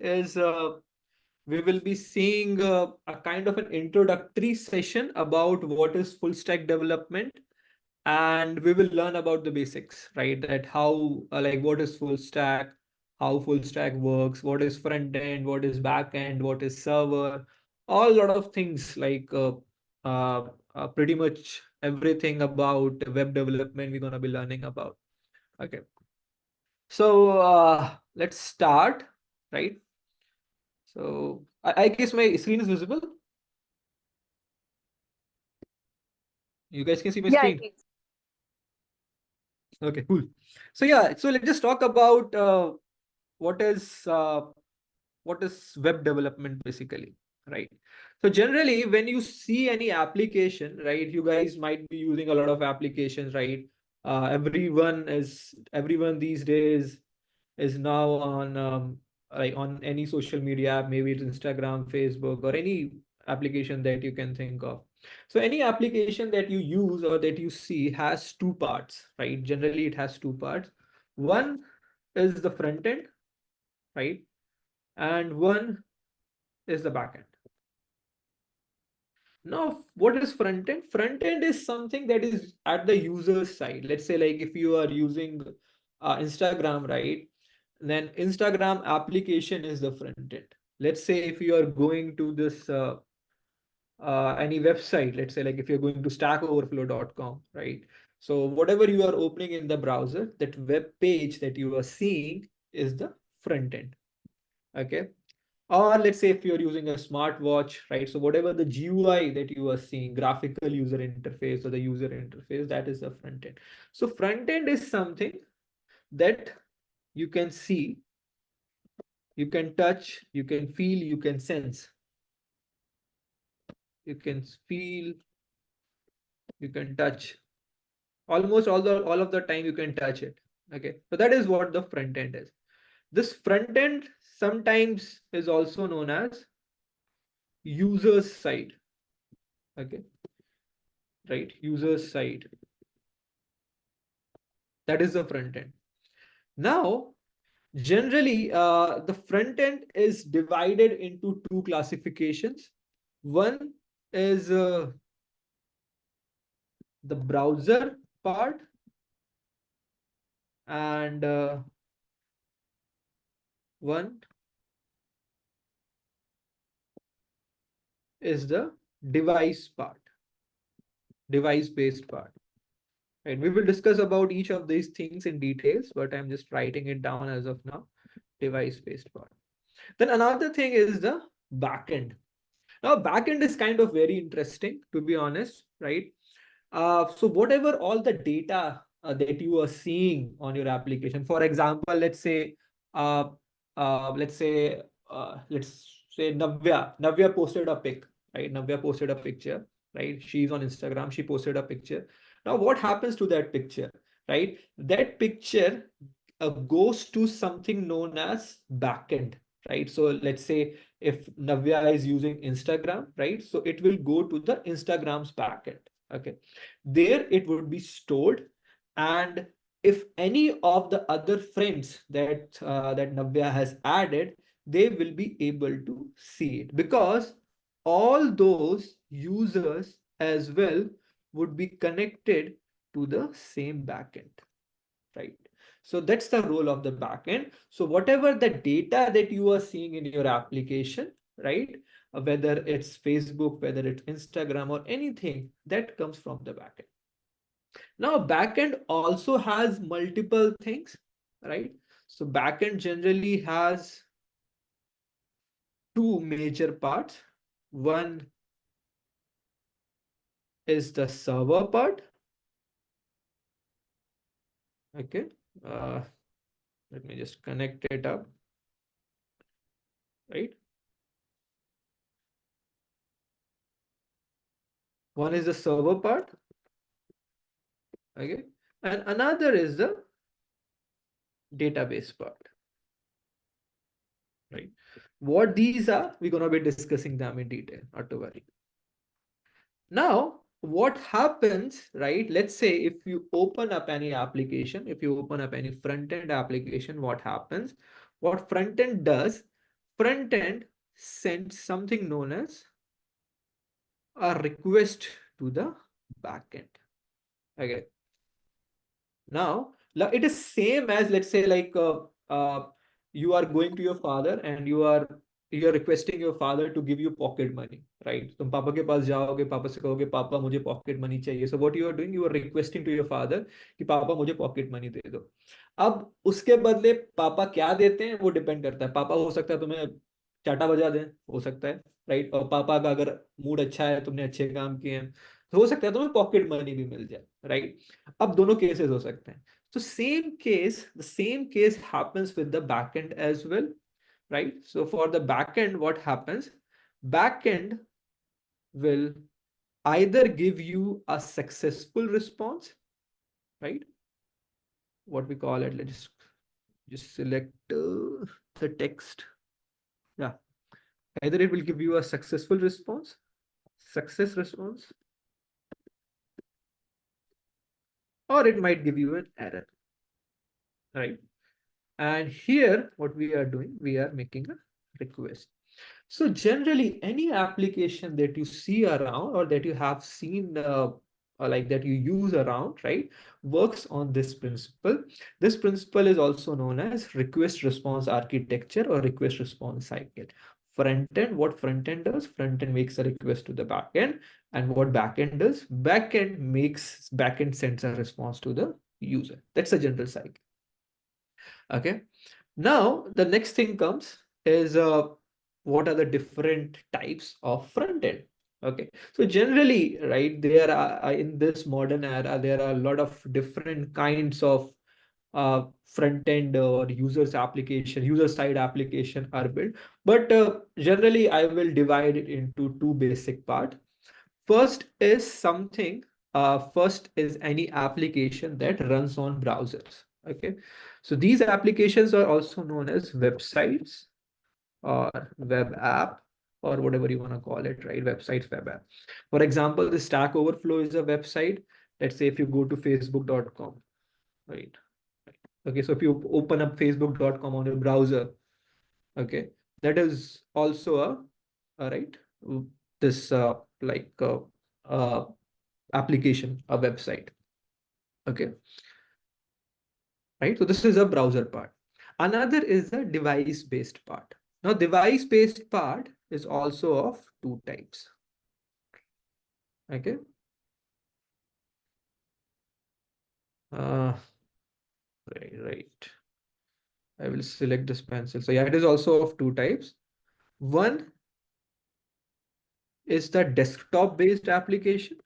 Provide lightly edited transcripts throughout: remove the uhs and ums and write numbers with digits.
is we will be seeing a kind of an introductory session about what is full stack development, and we will learn about the basics, right? That how like what is full stack, how full stack works, what is front end, what is back end, what is server, all lot of things like pretty much everything about web development we're going to be learning about. Okay, so let's start, right? So I guess my screen is visible. You guys can see my Yeah, screen. it is. Okay, cool. So yeah, so let's just talk about what is uh, what is web development basically, right? So generally, when you see any application, right, you guys might be using a lot of applications, right? Everyone these days is now on like on any social media app, maybe it's Instagram, Facebook, or any application that you can think of. So any application that you use or that you see has two parts, right? Generally, it has two parts. One is the front end, right? And one is the back end. Now, what is front end? Front end is something that is at the user's side. Let's say, like if you are using Instagram, right? Then Instagram application is the front end. Let's say if you are going to this any website, let's say like if you're going to stackoverflow.com, right? So whatever you are opening in the browser, that web page that you are seeing is the front end. Okay. Or let's say if you're using a smartwatch, right? So whatever the GUI that you are seeing, graphical user interface or the user interface, that is the front end. So front end is something that you can see, you can touch, you can feel, you can sense. You can feel, you can touch. Almost all of the time you can touch it. Okay. So that is what the front end is. This front end sometimes is also known as user's side. Okay. Right. User's side. That is the front end. Now, generally, the front end is divided into two classifications. One is the browser part, and one is the device part, device-based part. Right? We will discuss about each of these things in details, but I'm just writing it down as of now. Device-based part. Then another thing is the backend. Now, backend is kind of very interesting, to be honest, right? So whatever all the data that you are seeing on your application, for example, uh, let's say Navya posted a pic, right? Navya posted a picture, right? She's on Instagram. She posted a picture. Now, what happens to that picture, right? That picture goes to something known as backend, right? So let's say if Navya is using Instagram, right? So it will go to the Instagram's backend. Okay, there it would be stored, and if any of the other friends that Navya has added, they will be able to see it, because all those users as well would be connected to the same backend, right? So that's the role of the backend. So whatever the data that you are seeing in your application, right? Whether it's Facebook, whether it's Instagram or anything, that comes from the backend. Now, backend also has multiple things, right? So backend generally has two major parts. One is the server part. Okay. Uh, Let me just connect it up, right? One is the server part. Okay. And another is the database part, right? What these are, we're going to be discussing them in detail, not to worry. Now, what happens, right? Let's say if you open up any application, if you open up any front-end application, what happens? What front-end does, front end sends something known as a request to the backend. Okay. Now, it is same as, let's say, like you are going to your father and you are requesting your father to give you pocket money, right? तुम पापा के पास जाओगे, पापा से कहोगे पापा मुझे pocket money चाहिए. So what you are doing, you are requesting to your father कि पापा मुझे pocket money दे दो. अब उसके बदले पापा क्या देते हैं वो डिपेंड करता है. पापा हो सकता है तुम्हें चाटा बजा दें, हो सकता है, राइट? और पापा का अगर मूड अच्छा है, तुमने अच्छे काम किए हैं, तो हो सकता है तुम्हें पॉकेट मनी भी मिल जाए, राइट? अब दोनों केसेस हो सकते हैं. So the same case happens with the backend as well, right? So for the backend, what happens? Backend will either give you a successful response, right? What we call it, let's just select the text. Yeah, either it will give you a successful response, success response, or it might give you an error, right? And here, what we are doing, we are making a request. So generally, any application that you see around or that you have seen or like that you use around, right, works on this principle. This principle is also known as request response architecture or request response cycle. Front end, what front end does? Front end makes a request to the back end, and what back end does? Back end sends a response to the user. That's a general cycle. Okay. Now the next thing comes is what are the different types of front end? Okay, so generally, right, there are in this modern era, there are a lot of different kinds of front end or user side application are built. But generally, I will divide it into two basic parts. First is any application that runs on browsers. Okay, so these applications are also known as websites or web app or whatever you want to call it, right? Websites, web app. For example, the Stack Overflow is a website. Let's say if you go to facebook.com, right? Okay, so if you open up facebook.com on your browser, okay, that is also a right, this uh, application, a website. Okay, right? So this is a browser part. Another is the device-based part. Now, device-based part is also of two types. Okay. Right. I will select this pencil. So yeah, it is also of two types. One is the desktop-based application.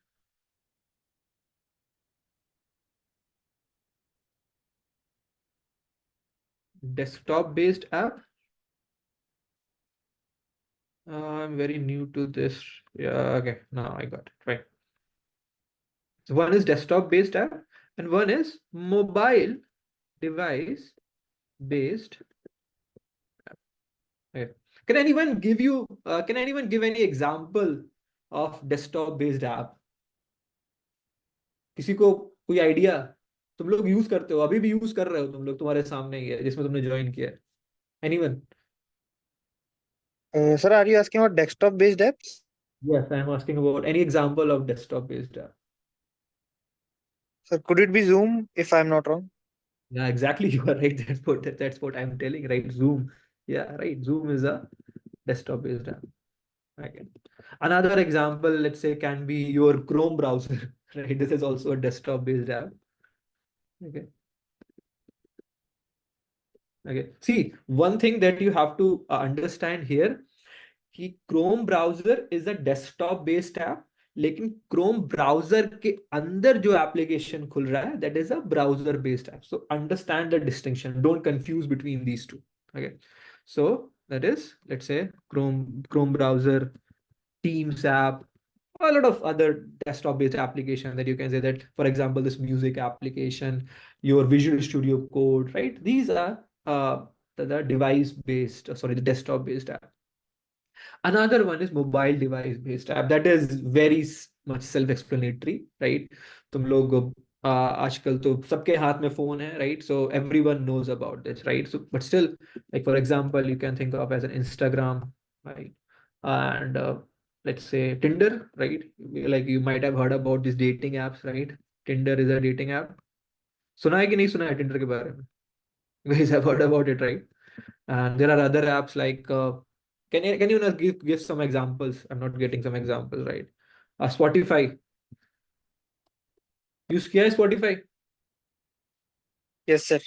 Desktop-based app. I'm very new to this. Yeah, okay. Now I got it. Right. So one is desktop-based app and one is mobile device-based app. Okay. Can anyone give any example of desktop-based app? किसी को कोई idea? तुम लोग use करते हो, अभी भी use कर रहे हो तुम लोग, तुम्हारे सामने ही है जिसमें तुमने ज्वाइन किया है. Anyone? Sir, are you asking about desktop based apps? Yes, I am asking about any example of desktop based app. Sir, could it be Zoom if I'm not wrong? Yeah, exactly. You are right. That's what I'm telling, right? Zoom. Yeah, right. Zoom is a desktop based app. Okay. Another example, let's say, can be your Chrome browser. Right. This is also a desktop based app. Okay. Okay. See, one thing that you have to understand here, कि Chrome browser is a desktop based app, लेकिन Chrome browser के अंदर जो application खुल रहा है that is a browser based app. So understand the distinction, don't confuse between these two. Okay, so that is, let's say, Chrome browser, teams app, a lot of other desktop based application that you can say that, for example, this music application, your Visual Studio Code, right? These are the device based, sorry, the desktop based app. Another one is mobile device based app. That is very much self-explanatory, right? तुम लोग आजकल तो सबके हाथ में phone है, right? So everyone knows about this, right? So but still, like for example you can think of as an Instagram, right? And let's say Tinder, right? Like you might have heard about these dating apps, right? Tinder is a dating app. सुना है कि नहीं सुना है Tinder के बारे में? You guys have heard about it, right? And there are other apps like can you give some examples? I'm not getting some examples, right? Spotify. Use किया है Spotify? Yes, sir.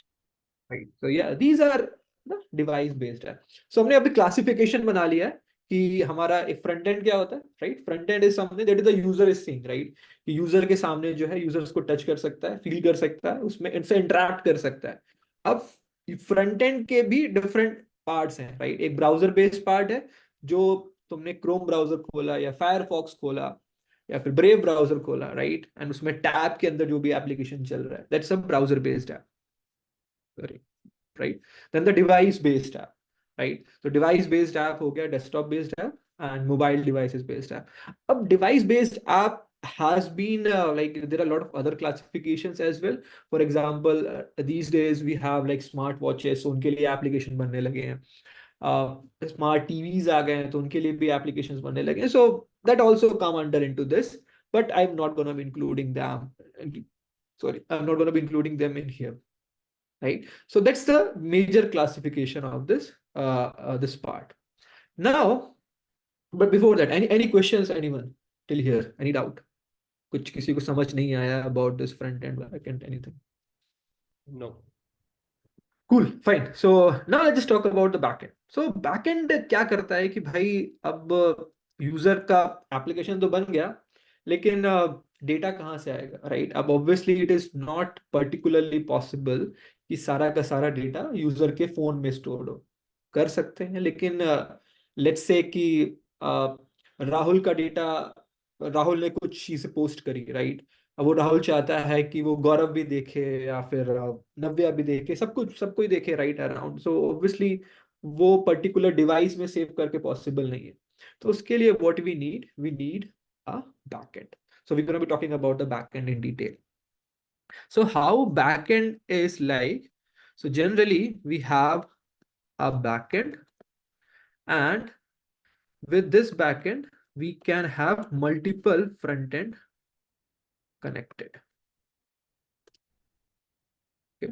Right. So yeah, these are the device based है. So हमने अभी classification बना लिया है कि हमारा एक फ्रंट एंड क्या होता है, right? Front end is something that is the user is seeing, right? कि यूजर के सामने जो है, यूजर उसको टच कर सकता है, फील कर सकता है, उसमें इनसे इंटरेक्ट कर सकता है. अब फ्रंट एंड के भी डिफरेंट पार्ट्स हैं, राइट? एक ब्राउजर बेस्ड पार्ट है, जो तुमने क्रोम ब्राउजर खोला या फायरफॉक्स खोला या फिर ब्रेव ब्राउजर खोला, राइट? एंड उसमें टैब के अंदर जो भी एप्लीकेशन चल रहा है, that's a browser based app, right? Then the device based app, right? So device based app हो गया, desktop based app and mobile devices based app. अब device based app has been like there are a lot of other classifications as well. For example, these days we have like smart watches, so उनके लिए application बनने लगे हैं. Smart TVs आ गए हैं, तो उनके लिए भी applications बनने लगे हैं. So that also come under into this, but I'm not going to be including them. Sorry, I'm not going to be including them in here, right? So that's the major classification of this part. Now, but before that, any questions, anyone till here? Any doubt? कुछ किसी को समझ नहीं आया about this front end, back end, anything? No. Cool, fine. So now let's just talk about the backend. So backend क्या करता है कि भाई अब यूजर का एप्लीकेशन तो बन गया, लेकिन डेटा कहाँ से आएगा, राइट? अब obviously it is not particularly possible कि सारा का सारा डेटा यूजर के फोन में स्टोर हो. कर सकते हैं, लेकिन लेट्स से कि राहुल का डेटा, राहुल ने कुछ चीजें पोस्ट करी, राइट? अब वो राहुल चाहता है कि वो गौरव भी देखे या फिर नव्या भी देखे, सब कुछ सबको ही देखे, राइट? अराउंड. सो ऑब्वियसली वो पर्टिकुलर डिवाइस में सेव करके पॉसिबल नहीं है. तो उसके लिए what we need a backend. So we're going to be talking about the backend in detail. So how backend is like? So generally we have a backend, and with this backend we can have multiple front end connected. Okay.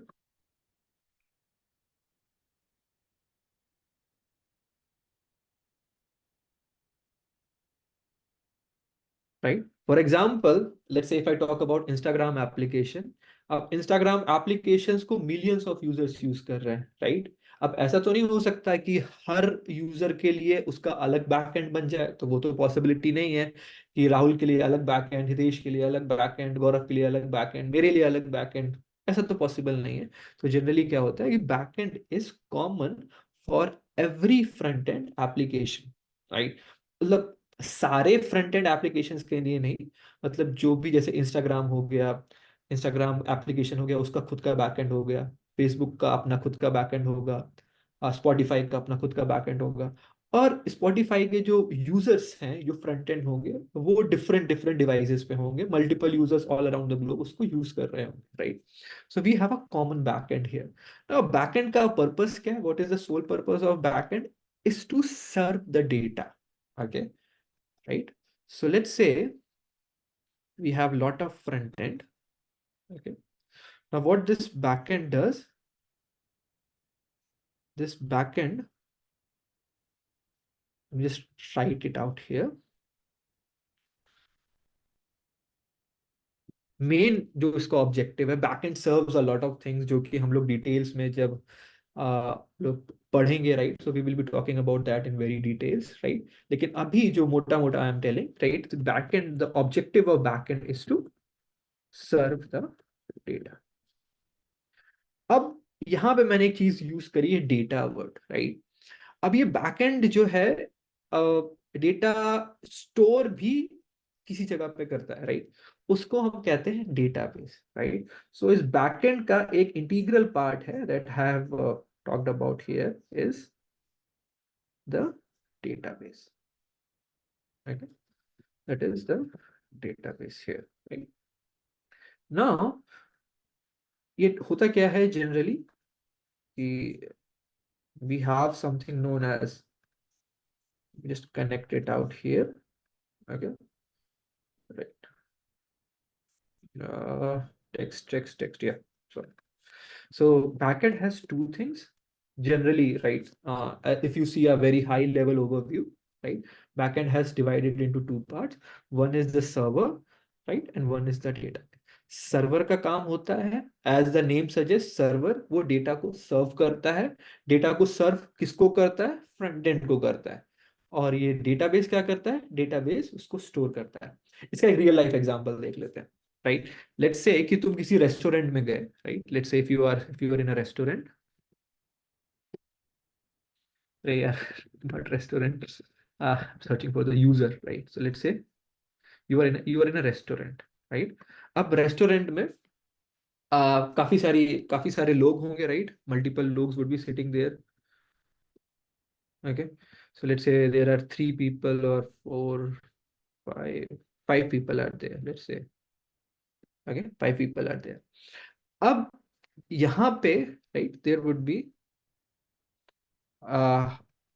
Right? For example, let's say if I talk about Instagram application, अब Instagram applications को millions of users use कर रहे हैं, right? अब ऐसा तो नहीं हो सकता कि हर यूजर के लिए उसका अलग बैकएंड बन जाए, तो वो तो पॉसिबिलिटी नहीं है कि राहुल के लिए अलग बैकएंड, हितेश के लिए अलग बैकएंड, गौरव के लिए अलग बैकएंड, मेरे लिए अलग बैकएंड. ऐसा तो पॉसिबल नहीं है. तो जनरली क्या होता है कि backend is common for every front end application, right? मतलब सारे फ्रंट एंड एप्लीकेशंस के लिए नहीं, मतलब जो भी, जैसे इंस्टाग्राम हो गया, इंस्टाग्राम एप्लीकेशन हो गया, उसका खुद का बैकएंड हो गया, फेसबुक का अपना खुद का बैकएंड होगा, स्पॉटिफाई का अपना खुद का बैकएंड होगा, और स्पॉटिफाई के जो यूजर्स हैं, जो फ्रंट एंड होंगे, वो डिफरेंट डिफरेंट डिवाइसेस पे होंगे, multiple users all around the globe उसको यूज कर रहे होंगे, right? So we have a common backend here. Now backend का पर्पस क्या है? What is the sole purpose of backend? Is to serve the data. Okay, right? So let's say we have a lot of front end. Okay, now what this backend does, this backend, let me just write it out here. Main जो इसका objective है, backend serves a lot of things, जो कि हम लोग details में जब लोग पढ़ेंगे, right? So we will be talking about that in very details, right? लेकिन अभी जो मोटा मोटा I am telling, right, backend, the objective of backend is to serve the data. अब यहाँ पे मैंने एक चीज यूज करी है, डेटा वर्ड, राइट? अब ये बैकएंड जो है, डेटा स्टोर भी किसी जगह पे करता है, राइट? उसको हम कहते हैं डेटाबेस, राइट? सो इस बैकएंड का एक इंटीग्रल पार्ट है that have talked about here is the database. Okay, that is the database here, right? ना ये होता क्या है जनरली कि we have something known as, just connect it out here. Okay, right. uh, text, yeah. So backend has two things generally, right? If you see a very high level overview, right? Backend has divided into two parts. One is the server, right? And one is the data. Server का काम होता है, as the name suggest, server वो data को serve करता है। Data को सर्व किसको करता है? फ्रंट एंड को करता है। और ये डेटाबेस क्या करता है? डेटाबेस उसको स्टोर करता है। इसका एक रियल लाइफ एग्जांपल देख लेते हैं, राइट? लेट्स से कि तुम किसी रेस्टोरेंट में गए, right? Let's say if you are in a restaurant, अरे यार, not restaurant, searching for the user, right? So let's say you are in a restaurant, right? अब रेस्टोरेंट में काफी सारे लोग होंगे, राइट? मल्टीपल लोग would be sitting there. Okay, so let's say there are three people or four, five people are there, let's say. Okay, five people are there. अब यहाँ पे, right, there would be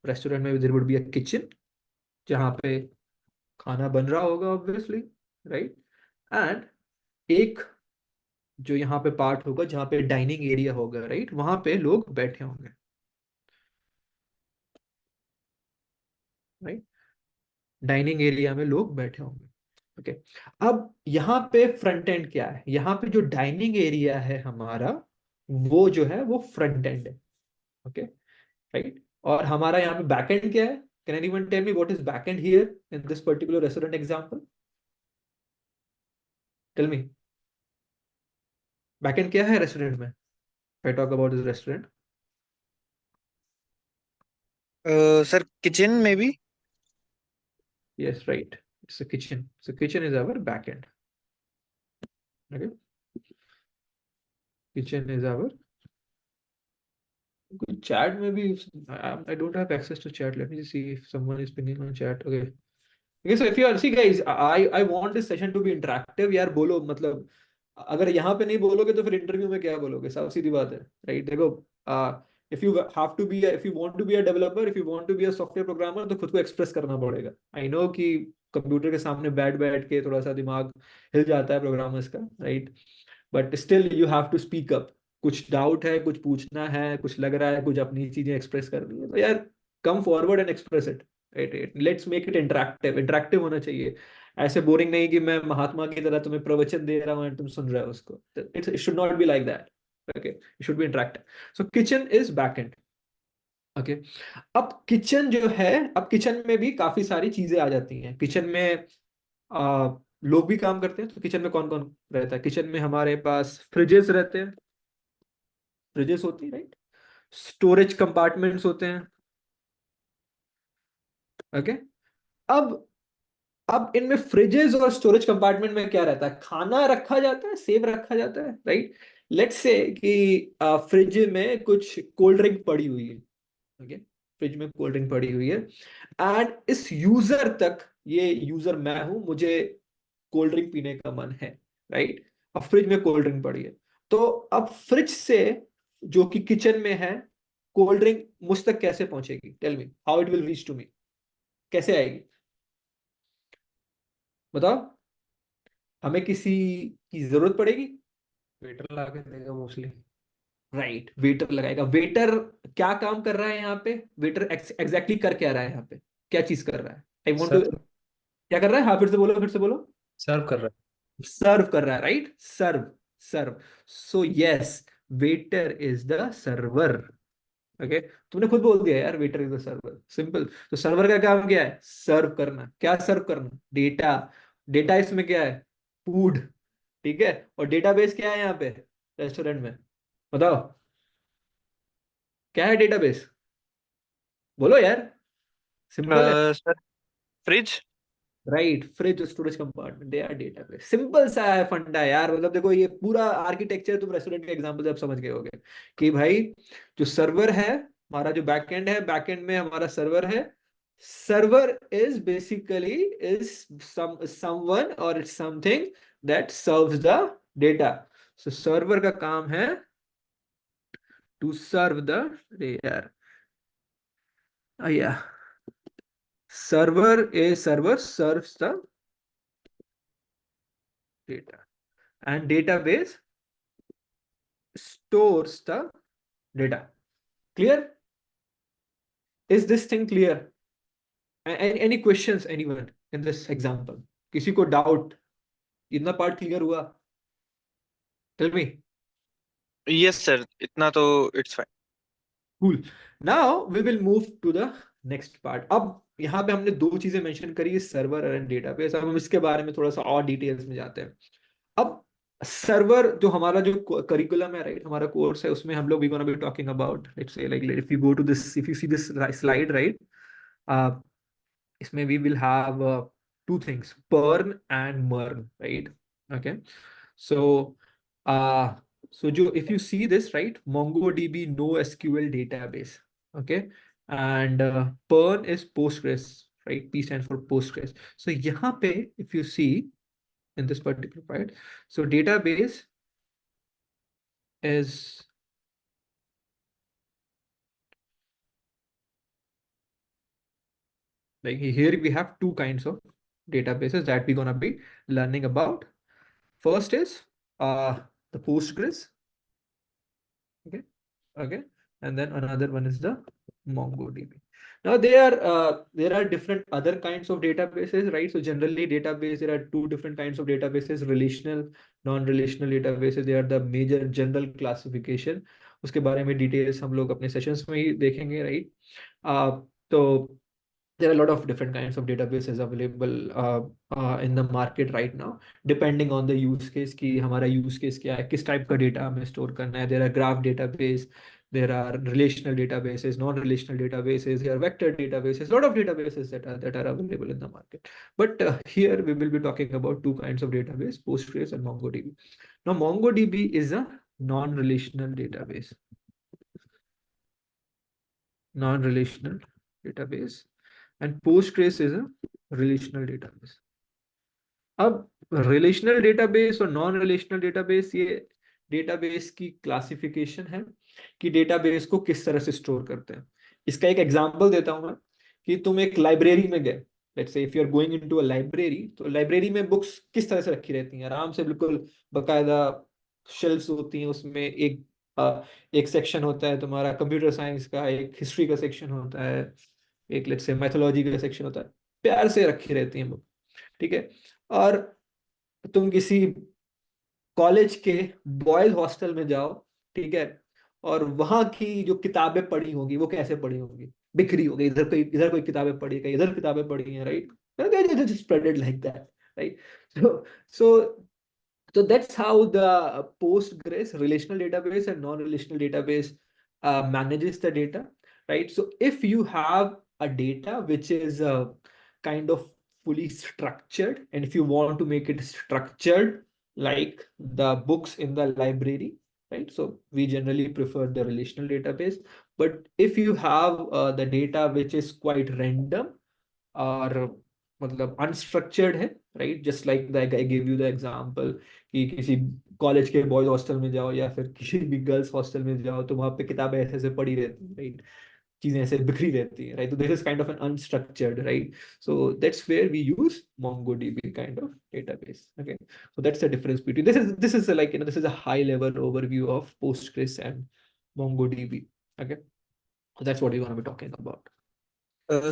restaurant में there would be a kitchen जहाँ पे खाना बन रहा होगा ऑब्वियसली, राइट? एंड एक जो यहाँ पे पार्ट होगा जहाँ पे डाइनिंग एरिया होगा, राइट? वहां पे लोग बैठे होंगे, राइट? डाइनिंग एरिया में लोग बैठे होंगे। ओके, अब यहाँ पे फ्रंट एंड क्या है? यहाँ पे जो डाइनिंग एरिया है हमारा, वो जो है वो फ्रंट एंड है। Okay, right? और हमारा यहाँ पे बैक एंड क्या है? Can anyone tell me what is back end here in this particular restaurant example? Tell me, back end क्या है रेस्टोरेंट में? I talk about this restaurant. Sir, kitchen maybe. Yes, right. It's a kitchen. So kitchen is our backend. Okay. Kitchen is our chat. Maybe I don't have access to chat. Let me just see if someone is pinging on chat. Okay. Okay. So if you are, see guys, I want this session to be interactive. यार बोलो, मतलब अगर यहाँ पे नहीं बोलोगे तो फिर इंटरव्यू में क्या बोलोगे? साफ सीधी बात है, राइट? देखो, if you have to be, if you want to be a developer, if you want to be a software programmer, तो खुद को एक्सप्रेस करना पड़ेगा। आई नो कि कंप्यूटर के सामने बैठ बैठ के थोड़ा सा दिमाग हिल जाता है प्रोग्रामर्स का, right? But still you have to speak up. कुछ डाउट है, कुछ पूछना है, कुछ लग रहा है, कुछ अपनी चीजें एक्सप्रेस करनी है, तो यार come forward and express it, right? Let's make it interactive. Interactive होना चाहिए, ऐसे बोरिंग नहीं कि मैं महात्मा की तरह तुम्हें प्रवचन दे रहा हूँ and तुम सुन रहे हो उसको। It should not be like that. Okay, it should be interactive. So kitchen is backend. Okay, अब किचन जो है, अब किचन में भी काफी सारी चीजें आ जाती हैं। किचन में लोग भी काम करते हैं, तो किचन में कौन कौन रहता है? किचन में हमारे पास फ्रिजेस रहते हैं, फ्रिजेस होती है, राइट? स्टोरेज कंपार्टमेंट्स होते हैं। ओके, अब इनमें फ्रिजेस और स्टोरेज कंपार्टमेंट में क्या रहता है? खाना रखा जाता है, सेव रखा जाता है, राइट? लेट्स से कि फ्रिज में कुछ कोल्ड ड्रिंक पड़ी हुई है। ओके, फ्रिज में कोल्ड ड्रिंक पड़ी हुई है एंड इस यूजर तक, ये यूजर मैं हूं, मुझे कोल्ड ड्रिंक पीने का मन है, राइट? अब फ्रिज में कोल्ड ड्रिंक पड़ी है, तो अब फ्रिज से जो कि किचन में है, कोल्ड ड्रिंक मुझ तक कैसे पहुंचेगी? Tell me how it will reach to me. कैसे आएगी? बताओ। हमें किसी की जरूरत पड़ेगी? वेटर ला के देगा मोस्टली। राइट, वेटर लगाएगा। वेटर क्या काम कर रहा है यहाँ पे? वेटर एग्जैक्टली कर क्या रहा है यहाँ पे? क्या चीज कर रहा है? आई वॉन्ट टू, सर्व क्या कर रहा है? हाँ, फिर से बोलो, फिर से बोलो। सर्व कर रहा सर्व कर रहा है, right? Serve, serve. So yes, waiter is the server. Okay, तुमने खुद बोल दिया यार, waiter is the server, simple. तो सर्वर का काम क्या है? सर्व करना। क्या सर्व करना? डेटा। डेटा इसमें क्या है? फूड, ठीक है? और डेटाबेस क्या है यहाँ पे रेस्टोरेंट में? बताओ, क्या है डेटाबेस? बोलो यार, सिंपल है। Sir, fridge. Right, fridge, storage compartment, they are database. Simple सा है फंडा यार। मतलब देखो, ये पूरा आर्किटेक्चर तुम रेस्टोरेंट के एग्जांपल से आप समझ गए होगे कि भाई जो सर्वर है, हमारा जो बैकएंड है, बैकएंड में हमारा सर्वर है। Server is basically is someone और it's something that serves the data. So server का काम है टू सर्व द यार yeah server serves the data and database stores the data. Clear? Is this thing clear? Any questions anyone in this example? किसी को doubt? इतना part clear हुआ? Tell me. Yes, sir. इतना तो it's fine. Cool. Now we will move to the next part. अब यहाँ पे हमने दो चीजें मेंशन करी, सर्वर एंड डेटाबेस। अब हम इसके बारे में थोड़ा सा और डिटेल्स में जाते हैं। अब सर्वर जो हमारा जो करिकुलम है, राइट, हमारा कोर्स है, उसमें हम लोग we gonna be talking about, let's say like if you go to this, if you see this slide, right, इसमें we will have two things, PERN and MERN, right? Okay, so so जो if you see this, right, MongoDB NoSQL database, okay, and PERN is Postgres, right? P stands for Postgres. So यहाँ पे if you see in this particular part, so database is like here we have two kinds of databases that we're gonna be learning about. First is the Postgres, okay, okay, and then another one is the MongoDB. Now there are different other kinds of databases, right? So generally database, there are two different kinds of databases, relational, non-relational databases. They are the major general classification. उसके बारे में details हम लोग अपने sessions में ही देखेंगे, right? तो there are a lot of different kinds of databases available in the market right now, depending on the use case कि हमारा use case क्या है, किस type का data हमें store करना है. There are graph database, there are relational databases, non-relational databases, there are vector databases, a lot of databases that are available in the market. But here we will be talking about two kinds of database, Postgres and MongoDB. Now MongoDB is a non-relational database. Non-relational database. And Postgres is a relational database. अब relational database और non relational database, ये database की classification है कि database को किस तरह से स्टोर करते हैं। इसका एक एग्जांपल देता हूं मैं कि तुम एक लाइब्रेरी में गए, let's say if you are going into a library, तो लाइब्रेरी में बुक्स किस तरह से रखी रहती हैं, आराम से, बिल्कुल बकायदा शेल्फ्स होती हैं, उसमें एक सेक्शन होता है तुम्हारा कंप्यूटर साइंस का, एक हिस्ट्री का सेक्शन होता है, एक लेट्स से मैथोलॉजी का सेक्शन होता है, प्यार से रखी रहती हैं बुक, ठीक है। और तुम किसी कॉलेज के बॉयज हॉस्टल में जाओ, ठीक है, और वहां की जो किताबें पढ़ी होंगी वो कैसे पढ़ी होंगी, बिखरी होगी, इधर कोई किताबें पढ़ी है, इधर किताबें पढ़ी हैं, right? Spreaded like that, right? So so that's how the Postgres relational database and non-relational database manages the data, right? So if you have a data which is kind of fully structured, and if you want to make it structured like the books in the library, right? So we generally prefer the relational database. But if you have the data which is quite random और मतलब unstructured है, right, just like I give you the example कि किसी college के boys hostel में जाओ या फिर किसी भी गर्ल्स हॉस्टल में जाओ, तो वहां पे किताबें ऐसे ऐसे पड़ी रहती हैं, राइट, चीजें ऐसे बिखरी रहती हैं, राइट? तो this is kind of an unstructured, right? So that's where we use MongoDB kind of database. Okay, so that's the difference between this is like, you know, this is a high level overview of Postgres and MongoDB. Okay, so that's what we want to be talking about.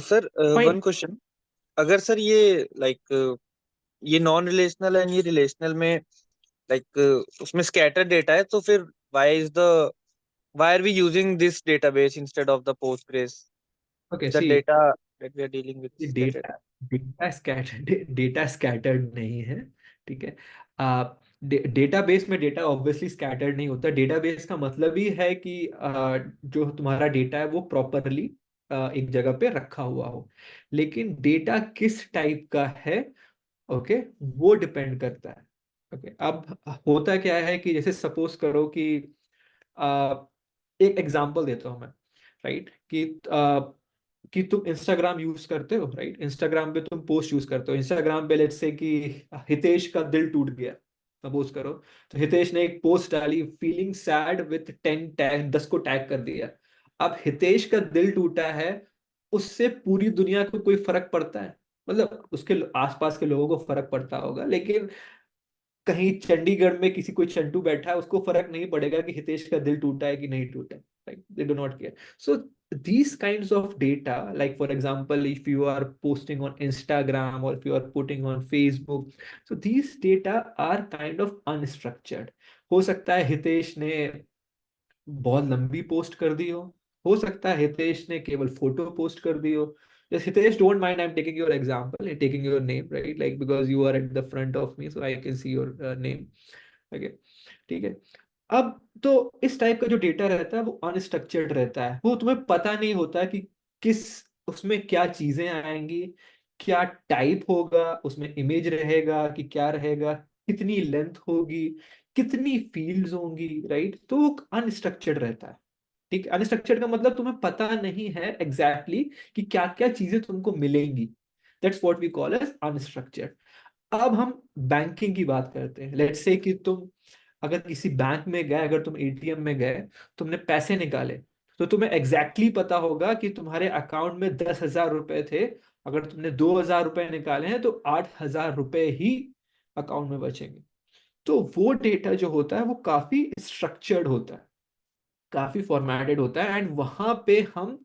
Sir, Fine. one question. अगर sir ये ये non relational है, ये relational में उसमें scattered data है, तो फिर why are we using this database instead of the Postgres? Okay, The see, data that we are dealing with ये scattered. डेटा स्कैटर्ड नहीं है, ठीक है। डेटाबेस में डेटा ऑब्वियसली स्कैटर्ड नहीं होता। डेटाबेस का मतलब ही है कि जो तुम्हारा डेटा है वो प्रॉपरली एक जगह पे रखा हुआ हो, लेकिन डेटा किस टाइप का है, ओके, वो डिपेंड करता है। ओके, अब होता क्या है कि जैसे सपोज करो कि एक एग्जांपल देता हूं मैं, राइट, कि तुम इंस्टाग्राम यूज करते हो, राइट? इंस्टाग्राम पे तुम पोस्ट यूज करते हो, इंस्टाग्राम पे लेट्स से कि हितेश का दिल टूट गया, सपोज करो, तो हितेश ने एक पोस्ट डाली फीलिंग सैड विथ 10 को टैग कर दिया। अब हितेश का दिल टूटा है, उससे पूरी दुनिया को कोई फर्क पड़ता है? मतलब उसके आसपास के लोगों को फर्क पड़ता होगा, लेकिन कहीं चंडीगढ़ में किसी कोई चंटू बैठा है, उसको फर्क नहीं पड़ेगा कि हितेश का दिल टूटा है कि नहीं टूटा है, right? They do not care. So these kinds of data, like for example, if you are posting on Instagram or if you are putting on Facebook, so these data are kind of unstructured. हो सकता है हितेश ने बहुत लंबी post कर दी हो सकता है हितेश ने केवल फोटो पोस्ट कर दी हो। Just Hitesh, don't mind, I'm taking your example and taking your name, right? Like because you are at the front of me, so I can see your name. Okay, ठीक है। अब तो इस type का जो data रहता है वो अनस्ट्रक्चर्ड रहता है, वो तुम्हें पता नहीं होता कि किस उसमें क्या चीजें आएंगी, क्या टाइप होगा, उसमें इमेज रहेगा कि क्या रहेगा, कितनी लेंथ होगी, कितनी फील्ड्स होंगी, राइट? तो वो अनस्ट्रक्चर्ड रहता है। ठीक, अनस्ट्रक्चर्ड का मतलब तुम्हें पता नहीं है एग्जैक्टली exactly कि क्या क्या चीजें तुमको मिलेंगी। That's what we call as unstructured. अब हम बैंकिंग की बात करते हैं। लेट्स से कि तुम अगर किसी बैंक में गए, अगर तुम एटीएम में गए, तुमने पैसे निकाले, तो तुम्हें एग्जैक्टली पता होगा कि तुम्हारे अकाउंट में 10,000 रुपए थे। अगर तुमने 2,000 रुपए निकाले हैं तो 8,000 रुपए ही अकाउंट में बचेंगे। तो वो डेटा जो होता है वो काफी स्ट्रक्चर्ड होता है, काफी फॉर्मेटेड होता है, एंड वहां पे हम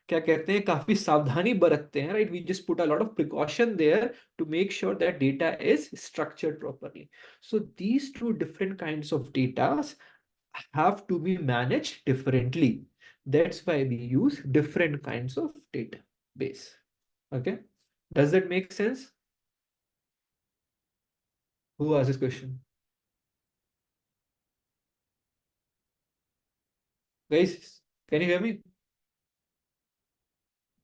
क्या कहते हैं, काफी सावधानी बरतते हैं, right? We just put a lot of precaution there to make sure that data is structured properly. So these two different kinds of datas have to be managed differently. That's why we use different kinds of database. Okay, does that make sense? Who asked this question? Guys, can you hear me?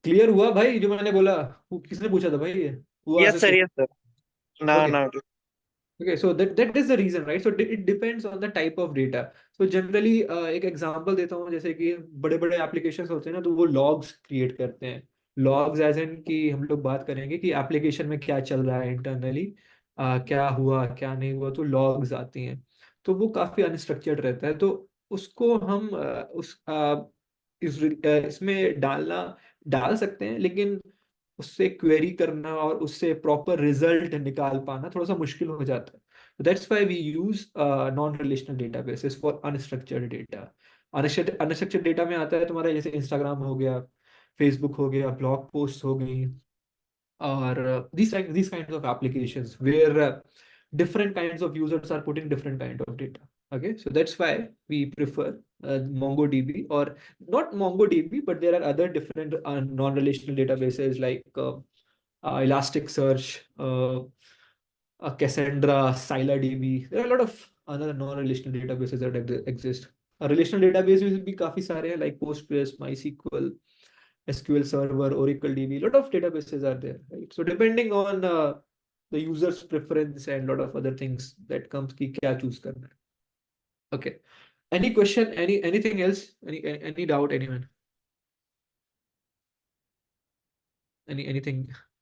Clear हुआ भाई जो मैंने बोला? किसने पूछा था भाई ये? Who asked this yes question? Sir. ना Okay. ना। Okay, so that is the reason, right? So it depends on the type of data. So generally एक एग्जांपल देता हूँ, जैसे कि बड़े बड़े एप्लीकेशंस होते हैं ना, तो वो लॉग्स क्रिएट करते हैं। लॉग्स एज इन कि हम लोग बात करेंगे कि एप्लीकेशन में क्या चल रहा है इंटरनली, क्या हुआ क्या नहीं हुआ, तो लॉग्स आती हैं। तो वो काफी अनस्ट्रक्चर्ड रहता है, तो उसको हम इसमें डाल सकते हैं, लेकिन उससे क्वेरी करना और उससे प्रॉपर रिजल्ट निकाल पाना थोड़ा सा मुश्किल हो जाता है। That's why we use non relational databases for unstructured data. Unstructured data में आता है तुम्हारा जैसे इंस्टाग्राम हो गया, फेसबुक हो गया, ब्लॉग पोस्ट हो गई, or these kinds of applications where different kinds of users are putting different kind of data. Okay, so that's why we prefer MongoDB, or not MongoDB, but there are other different non-relational databases like Elasticsearch, Cassandra, ScyllaDB. There are a lot of other non-relational databases that exist. A relational database will be काफी सारे हैं, like Postgres, MySQL, SQL Server, Oracle DB. A lot of databases are there, right? So depending on the user's preference and a lot of other things that comes कि क्या choose करना है. Okay. Any question? Anything else? Any doubt? Anyone? Anything?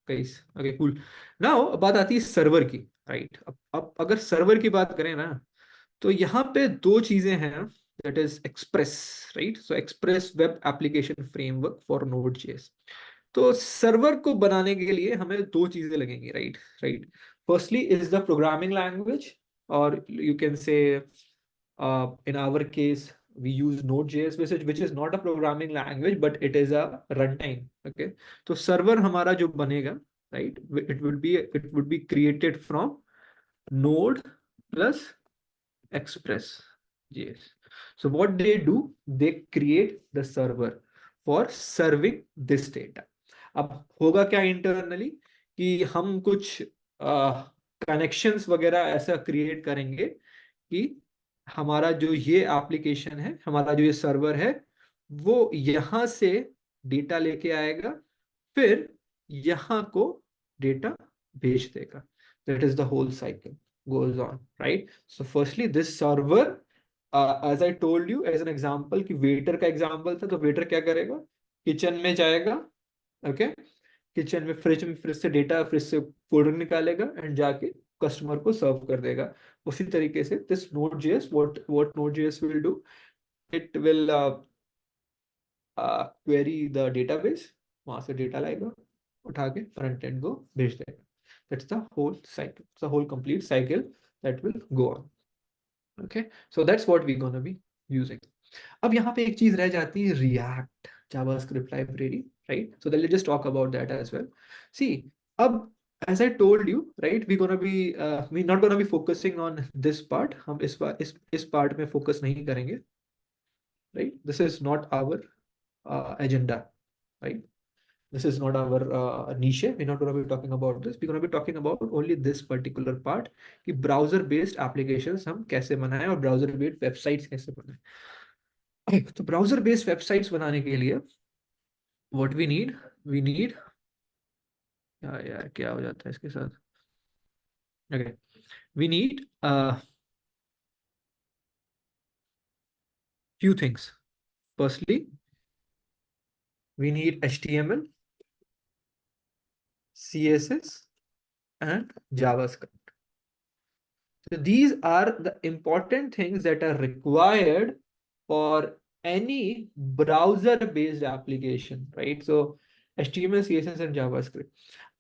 Guys? Okay, cool. Now बात आती है server की, right? अब अगर सर्वर की बात करें ना, तो यहाँ पे दो चीजें हैं, that is express, right? So express web application framework for Node.js। तो सर्वर को बनाने के लिए हमें दो चीजें लगेंगी, right? Firstly is the programming language, और you can say in our case we use Node.js, which is not a programming language but it is a runtime. Okay, तो सर्वर हमारा जो बनेगा, right, it would be created from Node plus Express JS. So what they do, they create the server for serving this data. अब होगा क्या internally, कि हम कुछ कनेक्शंस वगैरह ऐसा क्रिएट करेंगे कि हमारा जो ये एप्लीकेशन है, हमारा जो ये सर्वर है, वो यहाँ से डेटा लेके आएगा, फिर यहाँ को डेटा भेज देगा। That is the whole cycle goes on, right? So firstly this server, as I told you as an example कि वेटर का एग्जांपल था, तो वेटर क्या करेगा, किचन में जाएगा, ओके, किचन में फ्रिज से डेटा, फ्रिज से फोल्डर निकालेगा एंड जाके कस्टमर को सर्व कर देगा। उसी तरीके से this Node.js, what Node.js will do, it will query the database, वहां से डेटा लाएगा, उठा के फ्रंट एंड को भेज देगा। That's the whole cycle. It's a whole complete cycle that will go on. Okay, so that's what we're gonna be using. अब यहाँ पे एक चीज रह जाती है, React JavaScript library, right? So let's just talk about that as well. See, अब as I told you, right, we're not gonna be focusing on this part. हम इस part में focus नहीं करेंगे, right? This is not our agenda, right? This is not our niche. We're not going to be talking about this. We're going to be talking about only this particular part कि browser based applications हम कैसे बनाएं और browser based websites कैसे बनाएं। तो browser based websites बनाने के लिए what we need यार क्या हो जाता है इसके साथ, okay, we need few things. Firstly, we need HTML, CSS and JavaScript. So these are the important things that are required for any browser-based application, right? So HTML, CSS and JavaScript.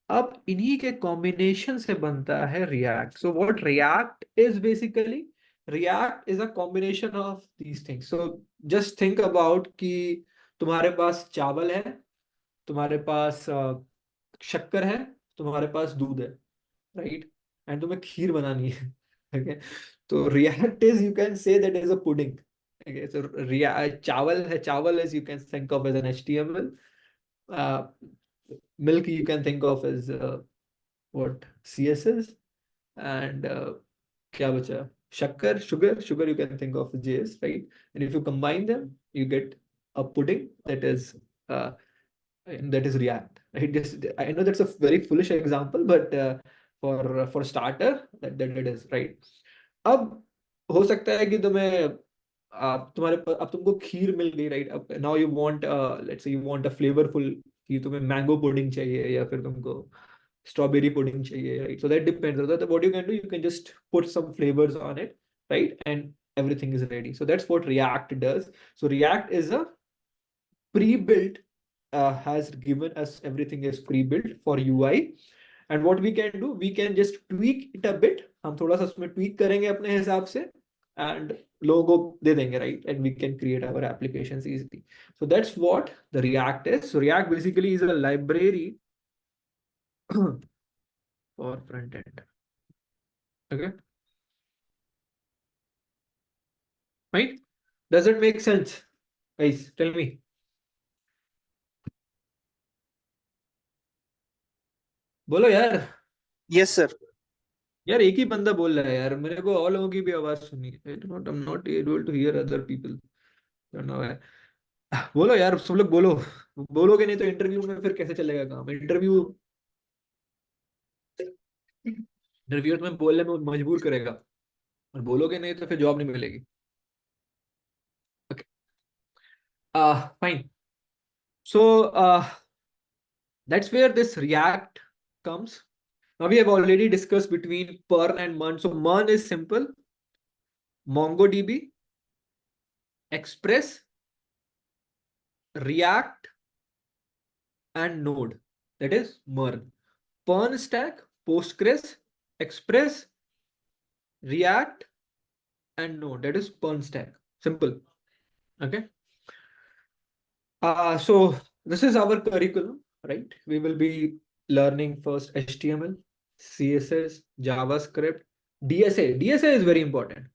अब इन्हीं के combination से बनता है React. So what React is basically, React is a combination of these things. So just think about कि तुम्हारे पास चावल है, तुम्हारे पास शक्कर है, तुम्हारे पास दूध है, right? And तुम्हें खीर बनानी है, okay? तो React is, you can say that is a pudding. Okay, so chawal hai, chawal is you can think of as an HTML. Milk you can think of as what, CSS, and kya bacha? Shakkar, sugar you can think of as JS, right? And if you combine them, you get a pudding that is React, right? I know that's a very foolish example, but for starter, that it is, right? अब हो सकता है कि अब तुमको खीर मिल गई, right? अब now you want, let's say you want a flavourful, कि तुम्हें मैंगो पुडिंग चाहिए या फिर तुमको स्ट्रॉबेरी पुडिंग चाहिए, right? So that depends, what you can do, you can just put some flavours on it, right? And everything is ready. So that's what React does. So React is a pre-built, has given us everything is pre-built for UI. And what we can do, we can just tweak it a bit. हम थोड़ा सा उसमें tweak करेंगे अपने हिसाब से and लोगों को दे देंगे, right? And we can create our applications easily. So that's what the React is. So React basically is a library for front end. Okay, right? Does it make sense, guys? Tell me. बोलो यार। Yes, sir. यार एक ही बंदा बोल रहा है यार, मेरे को और लोगों की भी आवाज सुनी है। I'm not able to hear other people. Don't know why. बोलो यार, सब लोग बोलो। बोलोगे नहीं तो इंटरव्यू में फिर कैसे चलेगा काम? इंटरव्यू में बोलने में मजबूर करेगा, और बोलोगे नहीं तो फिर जॉब नहीं मिलेगी। Okay, fine. So that's where this React comes. Now we have already discussed between MERN and MERN. So MERN is simple: MongoDB, Express, React, and Node. That is MERN. MERN stack: Postgres, Express, React, and Node. That is MERN stack. Simple. Okay. So this is our curriculum, right? We will be learning first HTML, CSS, JavaScript, DSA. DSA is very important.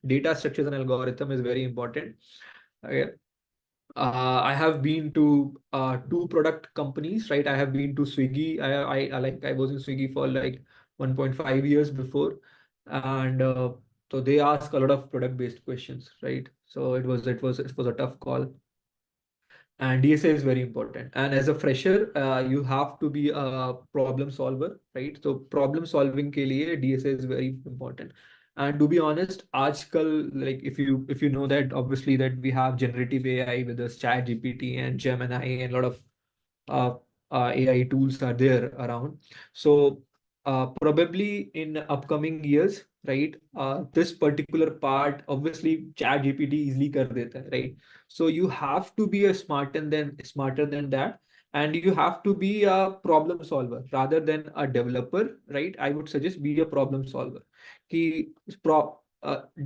Data structures and algorithm is very important. Okay. I have been to 2 product companies, right? I have been to Swiggy. I was in Swiggy for like 1.5 years before, and so they ask a lot of product-based questions, right? So it was a tough call. And DSA is very important. And as a fresher, you have to be a problem solver, right? So problem solving ke liye DSA is very important. And to be honest, आजकल, like if you know that obviously that we have generative AI with us, Chat GPT and Gemini, and a lot of AI tools are there around. So probably in upcoming years, right? This particular part, obviously, Chat GPT easily kar deta hai, right? So you have to be a smarter than that, and you have to be a problem solver rather than a developer, right? I would suggest be a problem solver. कि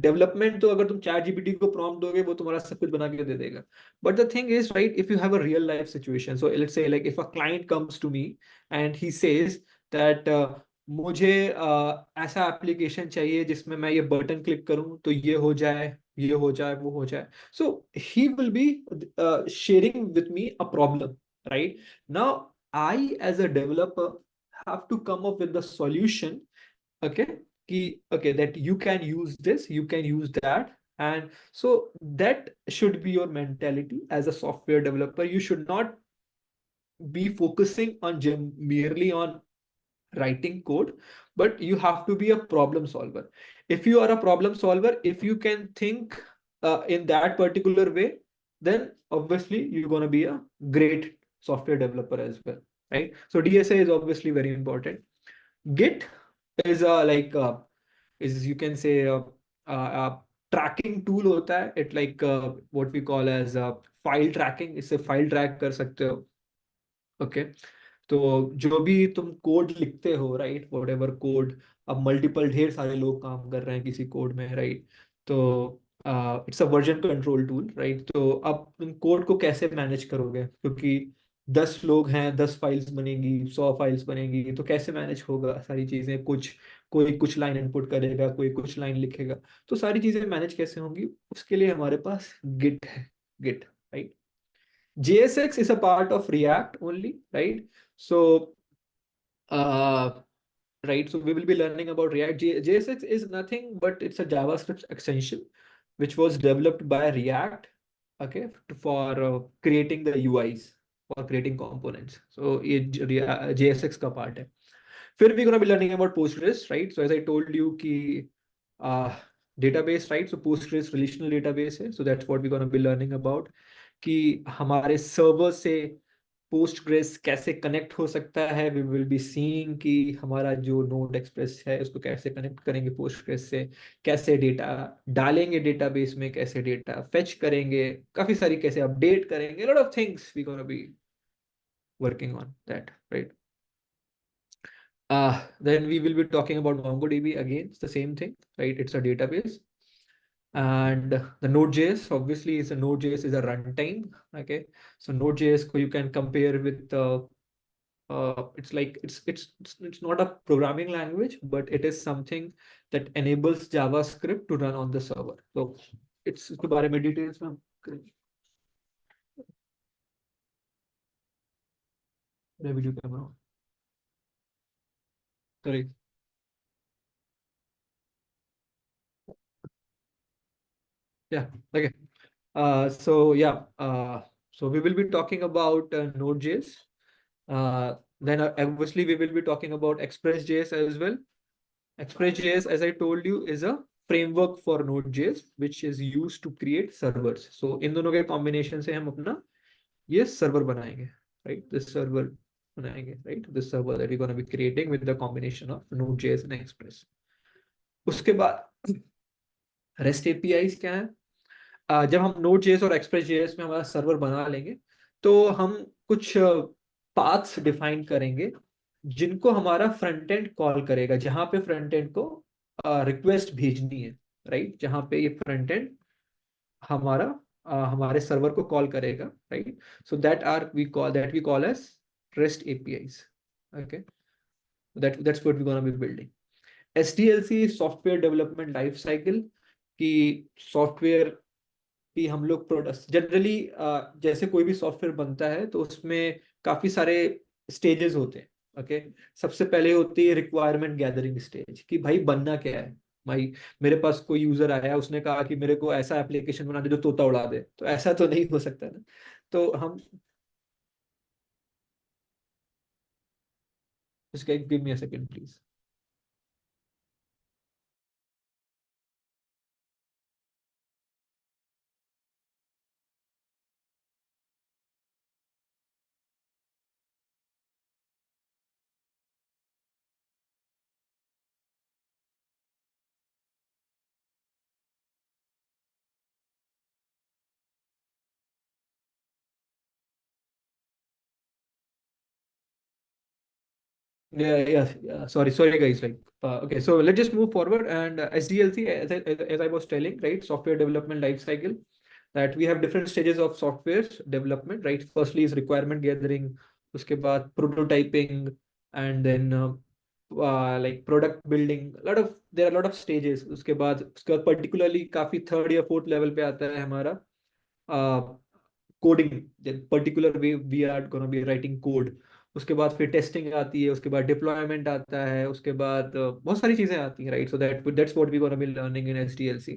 development तो अगर तुम chat GPT को prompt दोगे वो तुम्हारा सब कुछ बना के दे देगा. But the thing is, right, if you have a real life situation, so let's say like if a client comes to me and he says that मुझे ऐसा एप्लीकेशन चाहिए जिसमें मैं ये बटन क्लिक करूं तो ये हो जाए, ये हो जाए, वो हो जाए. So he will be sharing with me a problem, right? Now I as a developer have to come up with the solution, okay, okay, that you can use this, you can use that. And so that should be your mentality as a software developer. You should not be focusing on merely on writing code, but you have to be a problem solver. If you are a problem solver, if you can think in that particular way, then obviously you're going to be a great software developer as well, right? So DSA is obviously very important. Git is is, you can say, a tracking tool होता है. It like what we call as file tracking. इससे file track कर सकते हो. Okay. तो जो भी तुम कोड लिखते हो, राइट, वट एवर कोड, अब मल्टीपल ढेर सारे लोग काम कर रहे हैं किसी कोड में, राइट? तो it's a version control tool, right? तो अब तुम कोड को कैसे मैनेज करोगे, क्योंकि 10 लोग हैं, 10 फाइल्स बनेगी, 100 फाइल्स बनेगी, तो कैसे मैनेज होगा सारी चीजें? कोई कुछ लाइन इनपुट करेगा, कोई कुछ लाइन लिखेगा, तो सारी चीजें मैनेज कैसे होंगी? उसके लिए हमारे पास गिट है. Git, right? JSX is a part of React only, right? So, uh, right, so we will be learning about React. JSX is nothing but it's a JavaScript extension which was developed by React, okay, for creating the UIs, for creating components. So it JSX का part है. We're going to be learning about Postgres, right? So as I told you कि database, right? So Postgres relational database है. So that's what we're going to be learning about. कि हमारे server से Postgres कैसे connect हो सकता है. We will be seeing कि हमारा जो नोड एक्सप्रेस है उसको कैसे कनेक्ट करेंगे पोस्टग्रेस से, कैसे डेटा डालेंगे डेटाबेस में, कैसे डेटा फेच करेंगे, काफी सारी कैसे अपडेट करेंगे. Lot of things we gonna be working on that, right? Then we will be talking about MongoDB again. It's the same thing, right? It's a database. And the Node.js, obviously, is a Node.js is a runtime. Okay, so Node.js you can compare with it's like it's not a programming language, but it is something that enables JavaScript to run on the server. So it's इसके बारे में details में video camera. Correct. Yeah. Okay. So yeah. So we will be talking about Node.js. Then obviously we will be talking about Express.js as well. Express.js, as I told you, is a framework for Node.js which is used to create servers. So इन दोनों के combination से हम अपना ये server बनाएंगे, right? This server बनाएंगे, right? This server that we're going to be creating with the combination of Node.js and Express. उसके बाद REST APIs क्या है? जब हम Node.js और Express.js में हमारा सर्वर बना लेंगे तो हम कुछ पाथ्स डिफाइन करेंगे जिनको हमारा फ्रंट एंड कॉल करेगा, जहां पे फ्रंट एंड को रिक्वेस्ट भेजनी है, राइट? जहां पे ये फ्रंट एंड हमारा हमारे सर्वर को कॉल करेगा, right? So that we call as REST APIs. Okay, that's what we're going to be building. SDLC, software development life cycle, की सॉफ्टवेयर कि हम लोग प्रोडक्ट जनरली जैसे कोई भी सॉफ्टवेयर बनता है तो उसमें काफी सारे स्टेजेस होते हैं. ओके, सबसे पहले होती है रिक्वायरमेंट गैदरिंग स्टेज कि भाई बनना क्या है. भाई मेरे पास कोई यूजर आया, उसने कहा कि मेरे को ऐसा एप्लीकेशन बना दे जो तोता उड़ा दे, तो ऐसा तो नहीं हो सकता ना. तो हम इसका give me a second please. Yeah. Sorry, guys. Okay, so let's just move forward. And SDLC, as I was telling, right, software development life cycle, that we have different stages of software development, right? Firstly is requirement gathering, uske baad prototyping, and then like product building. There are a lot of stages. उसके बाद particularly काफी third या fourth level पे आता है हमारा coding, particular way we are gonna be writing code. उसके बाद फिर टेस्टिंग आती है, उसके बाद डिप्लॉयमेंट आता है, उसके बाद बहुत सारी चीजें आती हैं, right? So that's what we gonna be learning in SDLC,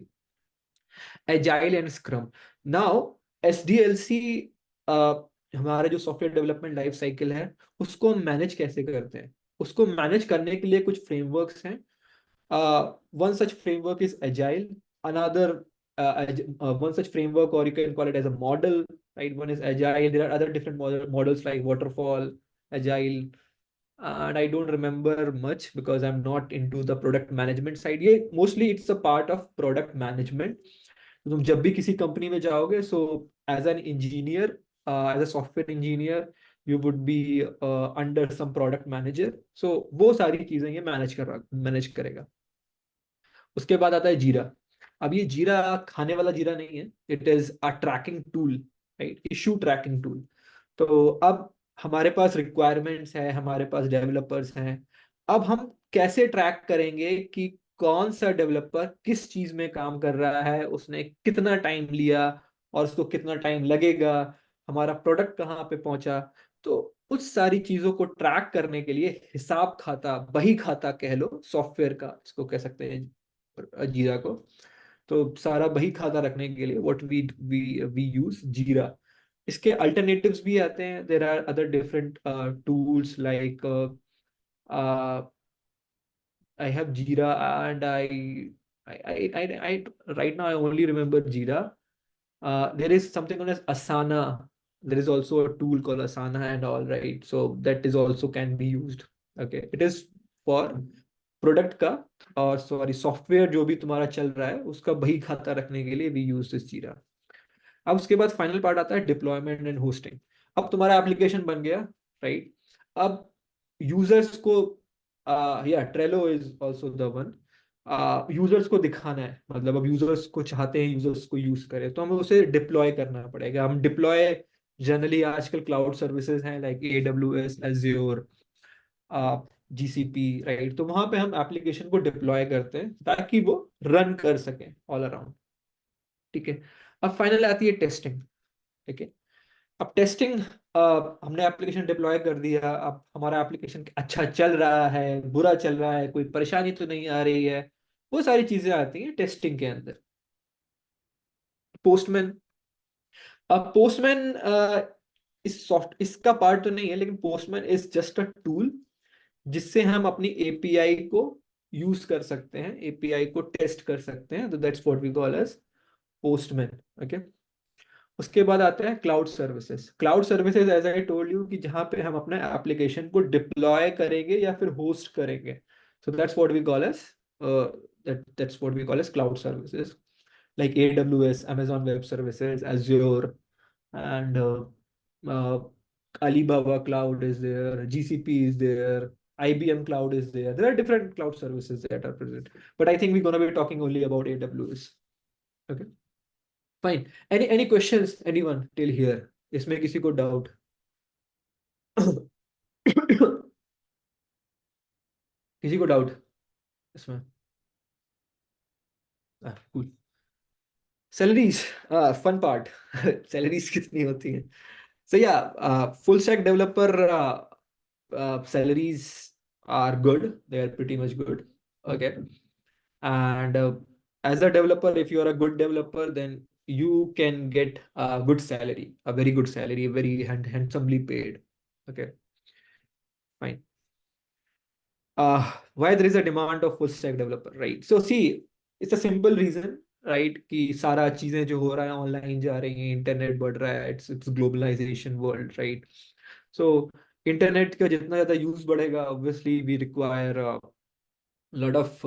agile and scrum. Now SDLC, हमारा जो सॉफ्टवेयर डेवलपमेंट लाइफ साइकिल है, उसको हम मैनेज कैसे करते हैं? उसको मैनेज करने के लिए कुछ फ्रेमवर्क्स हैं। One such framework is Agile. Another one such framework, or you can call it as a model, right? One is Agile. There are other different models like Waterfall, Agile, and I don't remember much because I'm not into the product management side. Yeah, mostly it's a part of product management. तुम जब भी किसी company में जाओगे, so as an engineer, as a software engineer, you would be under some product manager. So वो सारी चीजें ये मैनेज करेगा। उसके बाद आता है जीरा। अब ये जीरा खाने वाला जीरा नहीं है, it is a tracking tool, right? Issue tracking tool. तो अब हमारे पास रिक्वायरमेंट्स है, हमारे पास डेवलपर्स हैं। अब हम कैसे ट्रैक करेंगे कि कौन सा डेवलपर किस चीज में काम कर रहा है, उसने कितना टाइम लिया और उसको कितना टाइम लगेगा, हमारा प्रोडक्ट कहाँ पे पहुंचा। तो उस सारी चीजों को ट्रैक करने के लिए हिसाब खाता, बही खाता कह लो, सॉफ्टवेयर का इसको कह सकते हैं, जीरा को। तो सारा बही खाता रखने के लिए व्हाट वी यूज जीरा। इसके अल्टरनेटिव्स भी आते हैं। There are other different tools like I have Jira, and I right now I only remember Jira. There is something known as Asana. There is also a tool called Asana and all, right? So that is also can be used. Okay, it is for product का, और sorry software जो भी तुम्हारा चल रहा है उसका बही खाता रखने के लिए वी यूज दिस जीरा। अब उसके बाद फाइनल पार्ट आता है डिप्लॉयमेंट एंड होस्टिंग। अब तुम्हारा एप्लीकेशन बन गया, राइट? अब यूजर्स को, या Trello is also the one, users को दिखाना है, मतलब अब यूजर्स को चाहते हैं यूजर्स को यूज करें, तो हमें उसे डिप्लॉय करना पड़ेगा। हम डिप्लॉय जनरली आजकल क्लाउड सर्विसेज हैं like AWS, Azure, GCP, right? तो वहां पे हम एप्लीकेशन को डिप्लॉय करते हैं ताकि वो रन कर सकें ऑल अराउंड, ठीक है? अब फाइनल आती है टेस्टिंग, ठीक है? अब टेस्टिंग, हमने एप्लीकेशन डिप्लॉय कर दिया, अब हमारा एप्लीकेशन अच्छा चल रहा है, बुरा चल रहा है, कोई परेशानी तो नहीं आ रही है, वो सारी चीजें आती हैं टेस्टिंग के अंदर। पोस्टमैन, अब पोस्टमैन इसका पार्ट तो नहीं है, लेकिन postman is just a tool जिससे हम अपनी एपीआई को यूज कर सकते हैं, एपीआई को टेस्ट कर सकते हैं। तो that's what we call as Postman, okay? उसके बाद आता है cloud services. Cloud services as I told you कि जहां पे हम अपने एप्लीकेशन को डिप्लॉय करेंगे या फिर होस्ट करेंगे। So that's what we call as that's what we call as cloud services, like AWS, Amazon Web Services, Azure, and uh, Alibaba Cloud is there, GCP is there, IBM Cloud is there. There are different cloud services that are present, but I think we're going to be talking only about AWS. Okay, fine. Any questions, anyone till here? इसमें किसी को doubt? किसी को doubt इसमें? Cool. Salaries, fun part. Salaries कितनी होती हैं? So yeah, full stack developer salaries are good. They are pretty much good. Okay. And as a developer, if you are a good developer, then you can get a good salary, a very good salary, very handsomely paid. Okay, fine. Why there is a demand of full stack developer, right? So see, it's a simple reason, right? कि सारा चीजें जो हो रहा है online जा रही हैं, इंटरनेट बढ़ रहा है, it's globalisation world, right? So internet का जितना ज्यादा यूज बढ़ेगा, obviously we require a lot of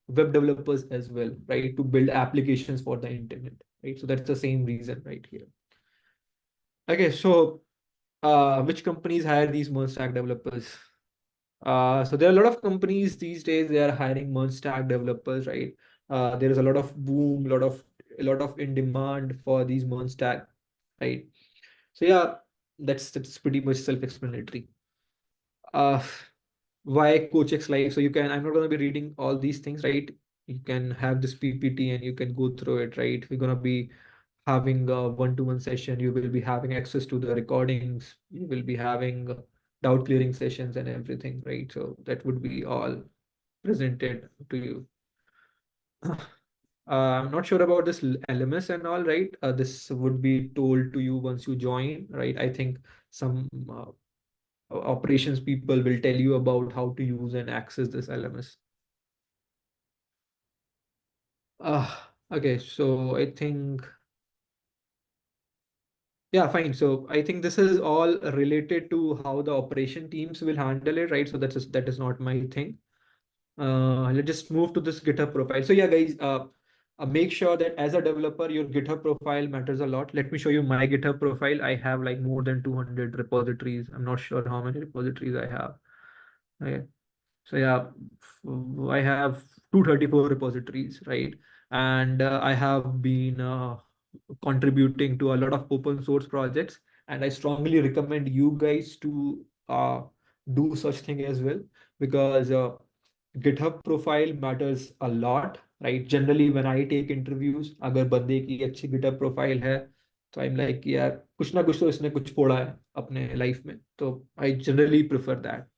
web developers as well, right? To build applications for the internet, right? So that's the same reason right here. Okay, so which companies hire these MERN stack developers? So there are a lot of companies these days, they are hiring MERN stack developers, right? There is a lot of boom, a lot of in demand for these MERN stack, right? So yeah, that's pretty much self-explanatory. Uh, why CoachX Live? So you can, I'm not going to be reading all these things, right? You can have this PPT and you can go through it, right? We're going to be having a one-to-one session. You will be having access to the recordings. You will be having doubt clearing sessions and everything, right? So that would be all presented to you. I'm not sure about this LMS and all, right? This would be told to you once you join, right? I think some operations people will tell you about how to use and access this LMS. Okay, so I think, yeah, fine. So I think this is all related to how the operation teams will handle it, right? So that is not my thing. Let's just move to this GitHub profile. So yeah, guys, make sure that as a developer, your GitHub profile matters a lot. Let me show you my GitHub profile. I have like more than 200 repositories. I'm not sure how many repositories I have. Okay. So yeah, I have 234 repositories, right? And I have been contributing to a lot of open source projects, and I strongly recommend you guys to do such thing as well, because GitHub profile matters a lot, right? Generally, when I take interviews, अगर बंदे की अच्छी GitHub profile है, तो I'm like यार कुछ ना कुछ तो इसने कुछ फोड़ा है अपने life में, तो I generally prefer that.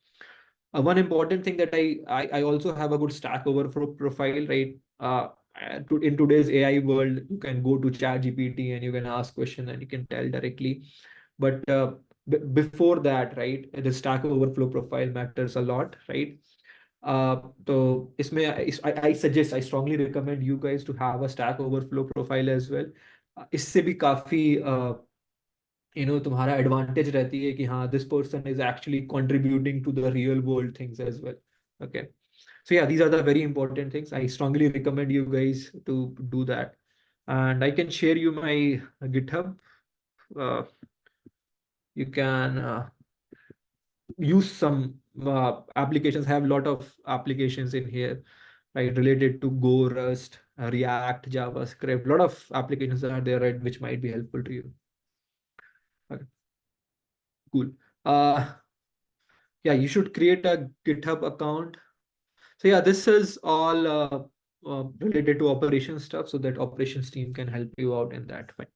One important thing that I also have a good Stack Overflow profile, right? In today's AI world, you can go to ChatGPT and you can ask questions and you can tell directly. But before that, right, the Stack Overflow profile matters a lot, right? So I suggest, I strongly recommend you guys to have a Stack Overflow profile as well. इससे भी काफी तुम्हारा advantage रहती है कि हाँ, this person is actually contributing to the real world things as well. Okay, so yeah, these are the very important things. I strongly recommend you guys to do that, and I can share you my GitHub. uh, you can use some applications. I have a lot of applications in here, right, related to Go, Rust, React, JavaScript. A lot of applications are there, right, which might be helpful to you. Okay, cool. Yeah, you should create a GitHub account. So yeah, this is all related to operations stuff, so that operations team can help you out in that. Fine.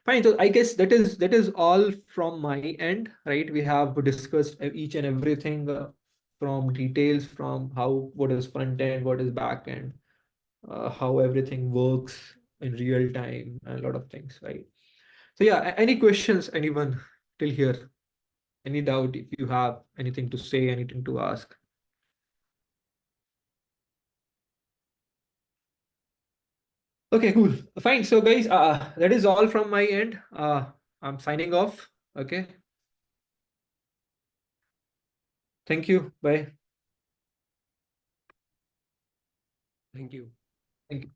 Fine. So I guess that is all from my end, right? We have discussed each and everything, from details, from what is front end, what is back end, how everything works in real time, and a lot of things, right? So yeah, any questions, anyone till here? Any doubt, if you have anything to say, anything to ask? Okay, cool. Fine. So guys, that is all from my end. I'm signing off. Okay. Thank you. Bye. Thank you. Thank you.